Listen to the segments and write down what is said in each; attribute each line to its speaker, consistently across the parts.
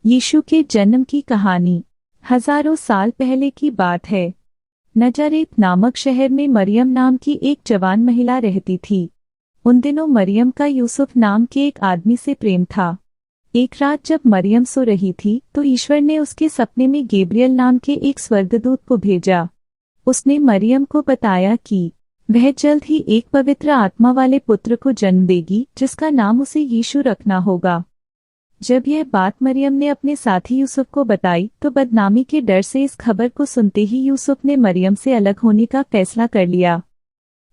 Speaker 1: यीशु के जन्म की कहानी हजारों साल पहले की बात है। नजारेत नामक शहर में मरियम नाम की एक जवान महिला रहती थी। उन दिनों मरियम का यूसुफ नाम के एक आदमी से प्रेम था। एक रात जब मरियम सो रही थी तो ईश्वर ने उसके सपने में गैब्रियल नाम के एक स्वर्गदूत को भेजा। उसने मरियम को बताया कि वह जल्द ही एक पवित्र आत्मा वाले पुत्र को जन्म देगी जिसका नाम उसे यीशु रखना होगा। जब यह बात मरियम ने अपने साथी यूसुफ को बताई तो बदनामी के डर से इस खबर को सुनते ही यूसुफ ने मरियम से अलग होने का फैसला कर लिया।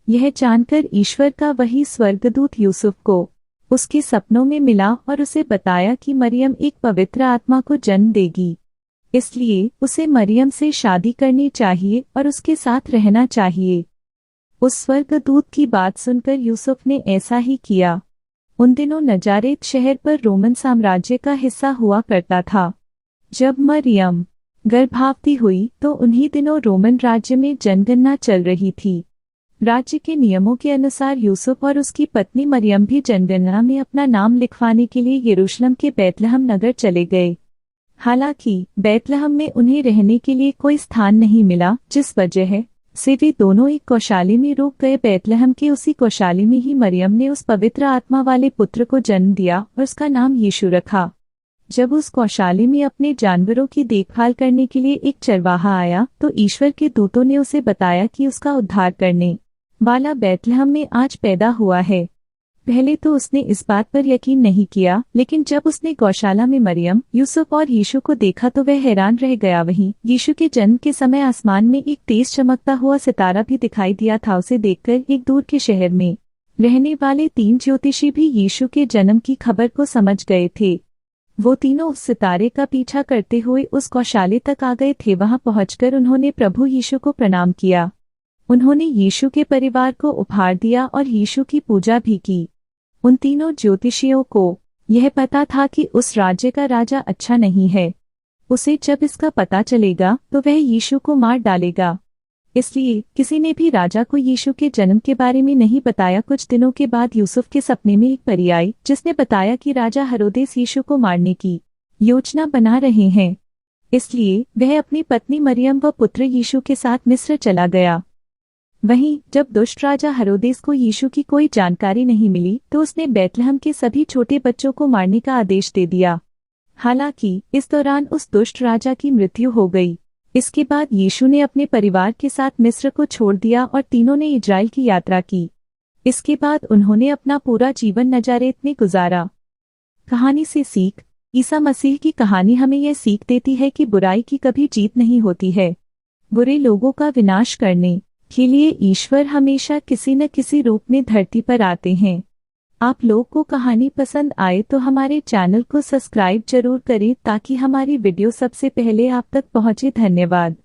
Speaker 1: यह जानकर ईश्वर का वही स्वर्गदूत यूसुफ को उसके सपनों में मिला और उसे बताया कि मरियम एक पवित्र आत्मा को जन्म देगी, इसलिए उसे मरियम से शादी करनी चाहिए और उसके साथ रहना चाहिए। उस स्वर्गदूत की बात सुनकर यूसुफ ने ऐसा ही किया। उन दिनों नजारेत शहर पर रोमन साम्राज्य का हिस्सा हुआ करता था। जब मरियम गर्भवती हुई तो उन्हीं दिनों रोमन राज्य में जनगणना चल रही थी। राज्य के नियमों के अनुसार यूसुफ और उसकी पत्नी मरियम भी जनगणना में अपना नाम लिखवाने के लिए यरूशलेम के बैतलहम नगर चले गए। हालांकि बैतलहम में उन्हें रहने के लिए कोई स्थान नहीं मिला, जिस वजह से वे दोनों एक गौशाले में रुक गए। बैतलहम के उसी गौशाले में ही मरियम ने उस पवित्र आत्मा वाले पुत्र को जन्म दिया और उसका नाम यीशु रखा। जब उस गौशाले में अपने जानवरों की देखभाल करने के लिए एक चरवाहा आया तो ईश्वर के दूतों ने उसे बताया कि उसका उद्धार करने वाला बैतलहम में आज पैदा हुआ है। पहले तो उसने इस बात पर यकीन नहीं किया, लेकिन जब उसने गौशाला में मरियम, यूसुफ और यीशु को देखा तो वह हैरान रह गया। वहीं यीशु के जन्म के समय आसमान में एक तेज चमकता हुआ सितारा भी दिखाई दिया था। उसे देखकर एक दूर के शहर में रहने वाले 3 ज्योतिषी भी यीशु के जन्म की खबर को समझ गए थे। वो तीनों उस सितारे का पीछा करते हुए उस गौशाले तक आ गए थे। वहां पहुंचकर उन्होंने प्रभु यीशु को प्रणाम किया। उन्होंने यीशु के परिवार को उपहार दिया और यीशु की पूजा भी की। उन तीनों ज्योतिषियों को यह पता था कि उस राज्य का राजा अच्छा नहीं है। उसे जब इसका पता चलेगा तो वह यीशु को मार डालेगा। इसलिए किसी ने भी राजा को यीशु के जन्म के बारे में नहीं बताया। कुछ दिनों के बाद यूसुफ के सपने में एक परी आई जिसने बताया कि राजा हेरोदेस यीशु को मारने की योजना बना रहे हैं। इसलिए वह अपनी पत्नी मरियम व पुत्र यीशु के साथ मिस्र चला गया। वहीं जब दुष्ट राजा हेरोदेस को यीशु की कोई जानकारी नहीं मिली तो उसने बैतलहम के सभी छोटे बच्चों को मारने का आदेश दे दिया। हालांकि इस दौरान उस दुष्ट राजा की मृत्यु हो गई। इसके बाद यीशु ने अपने परिवार के साथ मिस्र को छोड़ दिया और तीनों ने इजराइल की यात्रा की। इसके बाद उन्होंने अपना पूरा जीवन नजारेत में गुजारा। कहानी से सीख। ईसा मसीह की कहानी हमें यह सीख देती है कि बुराई की कभी जीत नहीं होती है। बुरे लोगों का विनाश करने के लिए ईश्वर हमेशा किसी न किसी रूप में धरती पर आते हैं। आप लोग को कहानी पसंद आए तो हमारे चैनल को सब्सक्राइब जरूर करें ताकि हमारी वीडियो सबसे पहले आप तक पहुंचे। धन्यवाद।